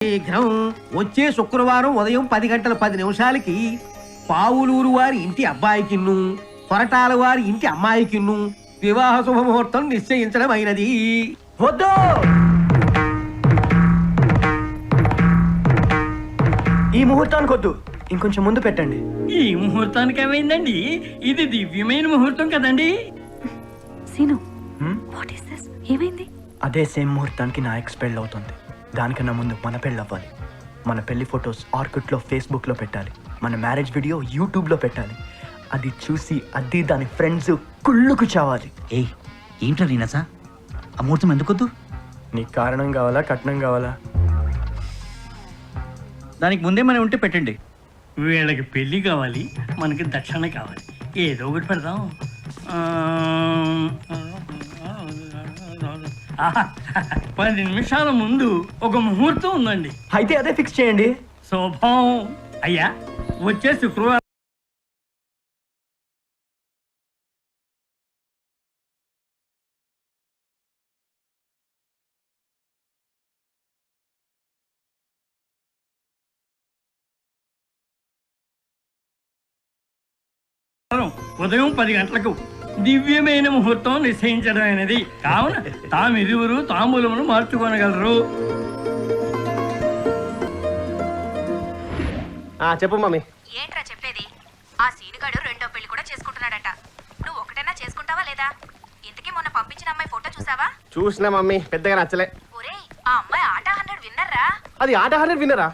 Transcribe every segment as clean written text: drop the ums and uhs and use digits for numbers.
శీఘ్రం వచ్చే శుక్రవారం ఉదయం 10:10 పావులూరు వారి ఇంటి అబ్బాయికిన్ను కొరటాల వారి ఇంటి అమ్మాయికిన్ను వివాహ శుభముహూర్తం నిశ్చయించడం అయినది. వద్దు, ఈ ముహూర్తానికి వద్దు, ఇంకొంచెం ముందు పెట్టండి. ఈ ముహూర్తానికి ఏమైందండి? ఇది దివ్యమైన ముహూర్తం కదండి. Seenu, what is this? ఏమైంది? అదే సేమ్ ముహూర్తానికి నా ఎక్స్ పెళ్ళి అవుతుంది. దానికన్నా ముందు మన పెళ్ళి అవ్వాలి. మన పెళ్లి ఫొటోస్ ఆర్కుట్లో, ఫేస్బుక్లో పెట్టాలి. మన మ్యారేజ్ వీడియో యూట్యూబ్లో పెట్టాలి. అది చూసి అది దాని ఫ్రెండ్స్ కుళ్ళుకు చావాలి. ఏంట్రా రీనసా, ఆ ముహూర్తం ఎందుకొద్దు? నీకు కారణం కావాలా, కట్నం కావాలా? దానికి ముందే మనం ఉంటే పెట్టండి. వీళ్ళకి పెళ్లి కావాలి, మనకి దక్షిణ కావాలి. ఏదో ఒకటి పెడదాం. 10 నిమిషాల ముందు ఒక ముహూర్తం ఉందండి. అయితే అదే ఫిక్స్ చేయండి. శుభం. అయ్యా, వచ్చే శుక్రవారం ఉదయం 10 గంటలకు దివ్యమైన ముహూర్తం నిశ్చయించడం అనేది. కావున తామిరువురు తాంబూలమును మార్చుకోనగలరు. చెప్పు మమ్మీ. ఏంట్రా చెప్పేది? ఆ సీనుగాడు రెండో పెళ్లి కూడా చేసుకుంటున్నాడట. నువ్వు ఒకటైనా చేసుకుంటావా లేదా? ఇంతకీ మొన్న పంపించిన అమ్మాయి ఫోటో చూసావా? చూసినా మమ్మీ, పెద్దగా నచ్చలే. ఒరేయ్, ఆ అమ్మాయి ఆట 100 విన్నర్రా. అది ఆట 100 విన్నరా?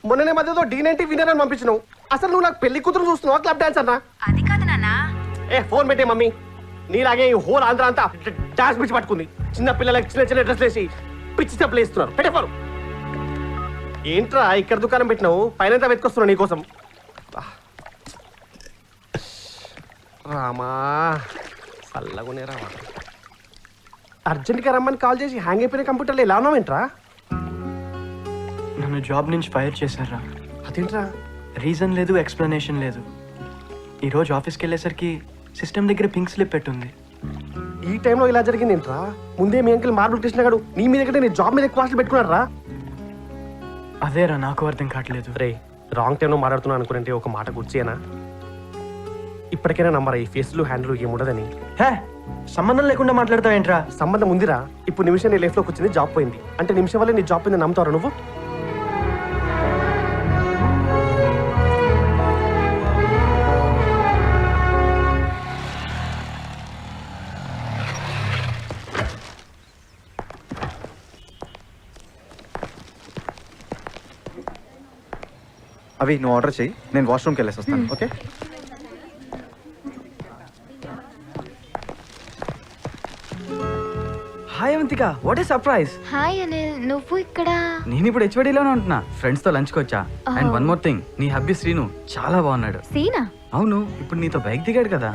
మొన్ననే మధ్యలో D90 విన్నర్ అని పంపించినావు. అసలు నువ్వు నాకు పెళ్లి కూతురు చూస్తున్నావా, క్లబ్ డాన్సర్ నా? అది కాదు నాన్న. ఫోన్ పెట్టే మమ్మీ. నీలాగే ఈ హోల్ ఆంధ్ర అంతా డాన్స్ పిచ్చి పట్టుకుంది. చిన్న పిల్లలకి చిన్న చిన్న డ్రెస్ వేసి పిచ్చి చెప్పులు వేస్తున్నారు. పెట్టే ఫోన్. ఏంట్రా ఇక్కడ దుకాణం పెట్టినావు? పైన వెతుకొస్తున్నావు నీకోసం. రామా, చల్లగునే రామా. అర్జెంట్గా రమ్మని కాల్ చేసి హ్యాంగ్ అయిపోయిన కంప్యూటర్లో ఎలా ఉన్నావేంట్రా? నన్ను జాబ్ నుంచి ఫైర్ చేశారా? అదేంట్రా? రీజన్ లేదు, ఎక్స్ప్లెనేషన్ లేదు. ఈరోజు ఆఫీస్కి వెళ్ళేసరికి సిస్టమ్ దగ్గర పింక్ స్లిప్ పెట్టుంది. ఈ టైంలో ఇలా జరిగింది ఏంట్రా? ముందే మీ అంకుల్ మార్బుల్ కృష్ణ గారు నీ మీద కంటే నీ జాబ్ మీద ఎక్కువ ఆశలు పెట్టుకున్నారా? అదేరా నాకు అర్థం కావట్లేదు. రే, రాంగ్ టైంలో మాట్లాడుతున్నా అనుకుంటే ఒక మాట గుర్చేనా? ఇప్పటికైనా నమ్మరా, ఈ ఫేస్లు హ్యాండ్లు ఏముండదని. హే, సంబంధం లేకుండా మాట్లాడతావేంట్రా? సంబంధం ఉందిరా. ఇప్పుడు నిమిషం నీ లైఫ్లోకి వచ్చింది, జాబ్ పోయింది అంటే నిమిషం వల్ల నీ జాబ్ పోయింది నమ్ముతారా నువ్వు? అవి నువ్వు ఆర్డర్ చేయి, నేను వాష్రూమ్కి వెళ్ళేసి వస్తాను. Okay? Hi Avantika, what a surprise. Hi Anil, నువ్వు ఇక్కడ? నేను ఇప్పుడు హెచ్వడిలోనే ఉంటున్నా, ఫ్రెండ్స్ తో లంచ్కి వచ్చా. అండ్ వన్ మోర్ థింగ్, నీ హబ్బీ శ్రీను చాలా బాగున్నాడు. సీనా? అవును, ఇప్పుడు నీతో బైక్ దిగాడు కదా.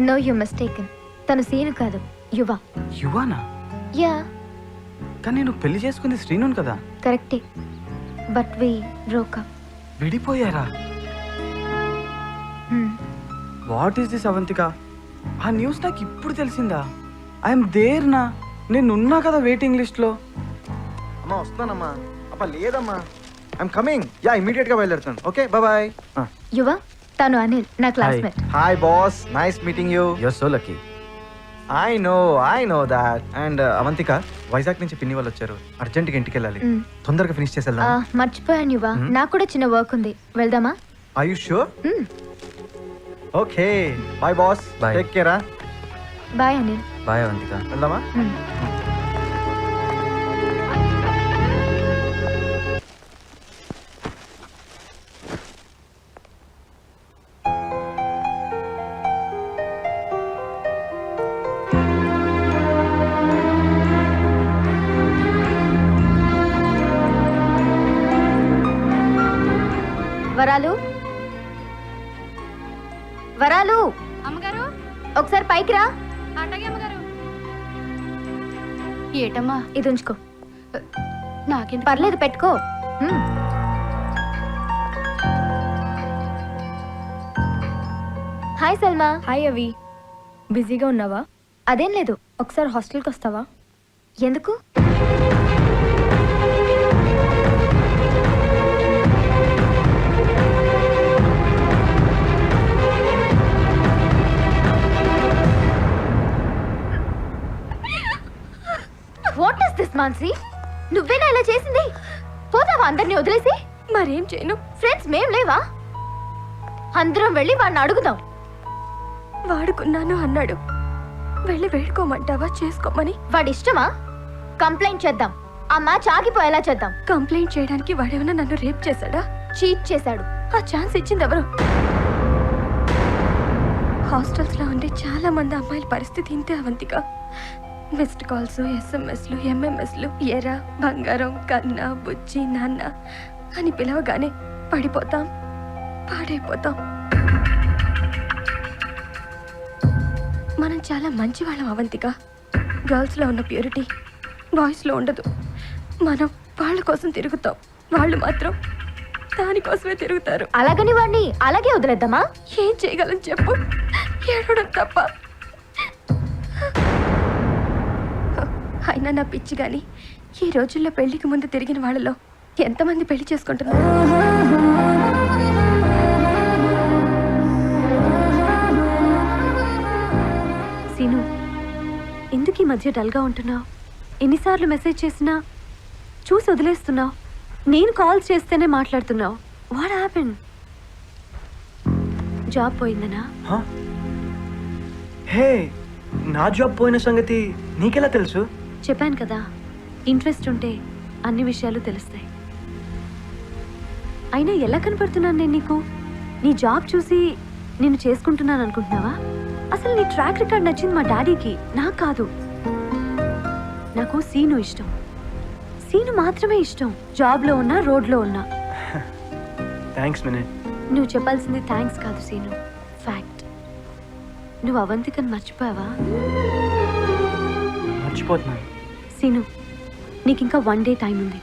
No, you mistaken. తను సీను కాదు, యువ. యువానా? యా. కానీ నేను పెళ్లి చేసుకుంది శ్రీను కదా. కరెక్టే, బట్ వి బ్రోక్ అప్. విడిపోయారా? What is this Avantika? ఆ న్యూస్ నాకు ఇప్పుడు తెలిసిందా? ఐఎమ్ దేర్ నా, నేనున్నా కదా వెయిటింగ్ లిస్ట్ లో. అమ్మా వస్తానమ్మా. అబ్బా లేదమ్మా, ఐఎమ్ కమింగ్. యా, ఇమీడియట్గా బయలుదేరుతాను. Okay, bye. యువ, తను అనిల్, నా classmate. Hi boss, nice meeting you. You're so lucky. I know that. And Avantika, Vizag నుంచి పిన్ని వాళ్ళు వచ్చారు, అర్జెంట్గా ఇంటికి వెళ్ళాలి. తొందరగా ఫినిష్ చేసి వెళ్దాం. మర్చిపోయాను యువ, నాకు కూడా చిన్న వర్క్ ఉంది, వెళ్దామా? Are you sure? Okay, bye boss. Bye. Take care. Bye Anil. Bye Avantika. వెళ్దామా? వరాలు, వరాలు, అమ్మగారు ఒకసారి పైకి రా. అట్టగే అమ్మగారు. ఏటమ్మా? ఇది ఉంచుకో. నాకెందుకు? పర్లేదు, పెట్టుకో. హాయ్ సల్మా. హాయ్ అవి, బిజీగా ఉన్నావా? అదేం లేదు. ఒకసారి హాస్టల్కి వస్తావా? ఎందుకు? అందరినీ వదిలేసి? మరేం చేయను? ఫ్రెండ్స్ మేం లేవా? అందరం వెళ్ళి వాడిని అడుగుదాం. వాడుకున్నాను అన్నాడు. వెళ్ళి వేడుకోమంటావా చేసుకోమని? వాడి ఇష్టమా? కంప్లైంట్ చేద్దాం. ఆ మ్యాచ్ ఆగిపోయేలా చేద్దాం. కంప్లైంట్ చేయడానికి వాడేమన్నా నన్ను రేప్ చేశాడా? చీట్ చేశాడు. ఆ ఛాన్స్ ఇచ్చింది ఎవరు? హాస్టల్స్ లో ఉండే చాలా మంది అమ్మాయిల పరిస్థితి ఇంతే అవంతిక. మిస్డ్ కాల్స్, ఎస్ఎంఎస్లు, ఎంఎంఎస్లు, ఎరా, బంగారం, కన్న, బుజ్జి, నాన్న అని పిలవగానే పడిపోతాం, పాడైపోతాం. మనం చాలా మంచి వాళ్ళం అవంతిక. గర్ల్స్ లో ఉన్న ప్యూరిటీ బాయ్స్ లో ఉండదు. మనం వాళ్ళ కోసం తిరుగుతాం, వాళ్ళు మాత్రం దానికోసమే తిరుగుతారు. అలాగని వాడిని అలాగే వదిలేద్దామా? ఏం చేయగలం చెప్పు? ఏడవడం తప్ప. అయినా నా పిచ్చి గాని ఈ రోజుల్లో పెళ్లికి ముందు తిరిగిన వాళ్ళలో ఎంతమంది పెళ్లి చేసుకుంటున్నారు? సీను, ఎందుకు ఈ మధ్య డల్గా ఉంటున్నావు? ఎన్నిసార్లు మెసేజ్ చేసినా చూసి వదిలేస్తున్నావు. నేను కాల్స్ చేస్తేనే మాట్లాడుతున్నావు. What happen? జాబ్ పోయిందనా? హే, నా జాబ్ పోయిన సంగతి నీకెలా తెలుసు? చెప్పాను కదా, ఇంట్రెస్ట్ ఉంటే అన్ని విషయాలు తెలుస్తాయి. అయినా ఎలా కనపడుతున్నాను నేను నీకు? నీ జాబ్ చూసి నేను చేసుకుంటున్నాను అనుకుంటున్నావా? అసలు నీ ట్రాక్ రికార్డ్ నచ్చింది మా డాడీకి, నాకు కాదు. నాకు సీను ఇష్టం. సీను మాత్రమే ఇష్టం. జాబ్లో ఉన్నా, రోడ్లో ఉన్నా. Thanks minute. నువ్వు చెప్పాల్సింది థ్యాంక్స్ కాదు సీను, ఫ్యాక్ట్. నువ్వు అవంతికని మర్చిపోయావా? మర్చిపోతున్నాను. సీను, నీకు ఇంకా 1 డే టైం ఉంది.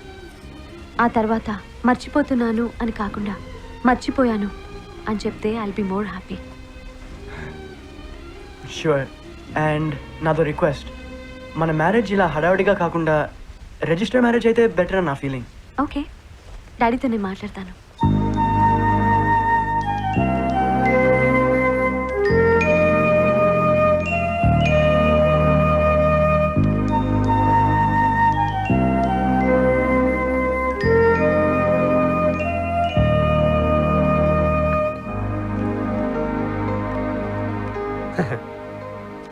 ఆ తర్వాత మర్చిపోతున్నాను అని కాకుండా మర్చిపోయాను అని చెప్తే I'll be more happy. Sure. And నాదో రిక్వెస్ట్, మన మ్యారేజ్ ఇలా హడావుడిగా కాకుండా రిజిస్టర్ మ్యారేజ్ అయితే బెటర్ అని నా ఫీలింగ్. ఓకే, డాడీతో నేను మాట్లాడతాను.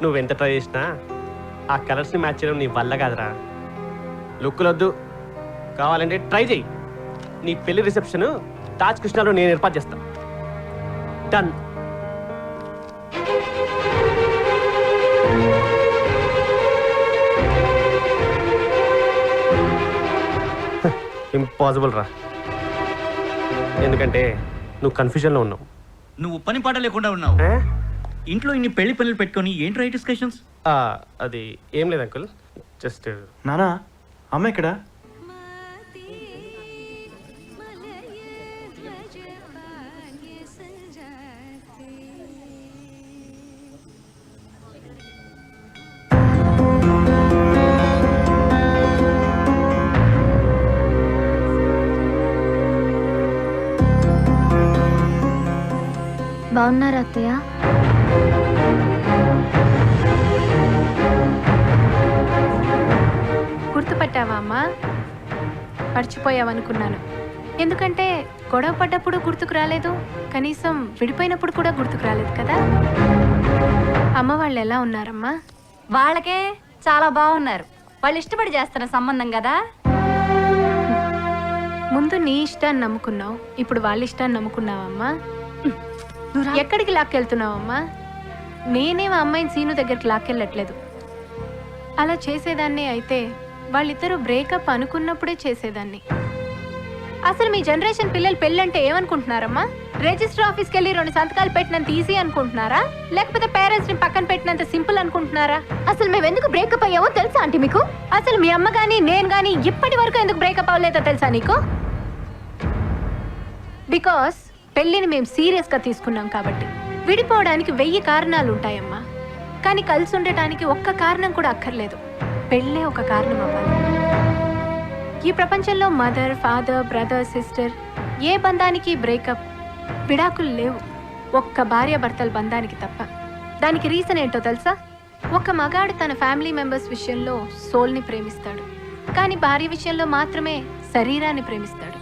నువ్వెంత ట్రై చేసినా ఆ కలర్స్ని మ్యాచ్ చేయడం నీ వల్ల కాదురా. లుక్కులు వద్దు, కావాలంటే ట్రై చేయి. నీ పెళ్లి రిసెప్షన్ తాజ్ కృష్ణాలో నేను ఏర్పాటు చేస్తా. డన్. ఇంపాసిబుల్ రా, ఎందుకంటే నువ్వు కన్ఫ్యూజన్లో ఉన్నావు. నువ్వు పని పాట లేకుండా ఉన్నావు. ఇంట్లో ఇన్ని పెళ్లి పనులు పెట్టుకొని ఏంటి రైట్ డిస్కషన్స్? అది ఏం లేదు అంకుల్, జస్ట్. నానా, అమ్మ ఇక్కడ? బాగున్నారా అత్తయ్య? గుర్తుపట్టావా అమ్మా? మర్చిపోయావనుకున్నాను. ఎందుకంటే గొడవ పడ్డప్పుడు గుర్తుకు రాలేదు, కనీసం విడిపోయినప్పుడు కూడా గుర్తుకు రాలేదు కదా. అమ్మ వాళ్ళు ఎలా ఉన్నారమ్మా? వాళ్ళకే చాలా బాగున్నారు. వాళ్ళు ఇష్టపడి చేస్తున్న సంబంధం కదా. ముందు నీ ఇష్టాన్ని నమ్ముకున్నావు, ఇప్పుడు వాళ్ళ ఇష్టాన్ని నమ్ముకున్నావమ్మా. ఎక్కడికి లాక్కెళ్తున్నావమ్మా? నేనేం అమ్మాయిని సీను దగ్గరికి లాక్కెళ్ళట్లేదు. అలా చేసేదాన్ని అయితే వాళ్ళిద్దరూ బ్రేకప్ అనుకున్నప్పుడే చేసేదాన్ని. అసలు మీ జనరేషన్ పిల్లలు పెళ్ళంటే ఏమనుకుంటున్నారమ్మా? రిజిస్టర్ ఆఫీస్కి వెళ్ళి 2 సంతకాలు పెట్టినంత ఈజీ అనుకుంటున్నారా, లేకపోతే పేరెంట్స్ ని పక్కన పెట్టినంత సింపుల్ అనుకుంటున్నారా? అసలు మేము ఎందుకు బ్రేకప్ అయ్యామో తెలుసా ఆంటీ మీకు? అసలు మీ అమ్మ గానీ నేను గానీ ఇప్పటి వరకు ఎందుకు బ్రేకప్ అవ్వలేదో తెలుసా నీకు? బికాస్ పెళ్ళిని మేము సీరియస్గా తీసుకున్నాం కాబట్టి. విడిపోవడానికి 1000 కారణాలు ఉంటాయమ్మా, కానీ కలిసి ఉండటానికి ఒక్క కారణం కూడా అక్కర్లేదు. పెళ్ళే ఒక కారణం అవ్వాలి. ఈ ప్రపంచంలో మదర్, ఫాదర్, బ్రదర్, సిస్టర్ ఏ బంధానికి బ్రేకప్, విడాకులు లేవు, ఒక్క భార్యాభర్తల బంధానికి తప్ప. దానికి రీజన్ ఏంటో తెలుసా? ఒక మగాడు తన ఫ్యామిలీ మెంబర్స్ విషయంలో సోల్ని ప్రేమిస్తాడు, కానీ భార్య విషయంలో మాత్రమే శరీరాన్ని ప్రేమిస్తాడు.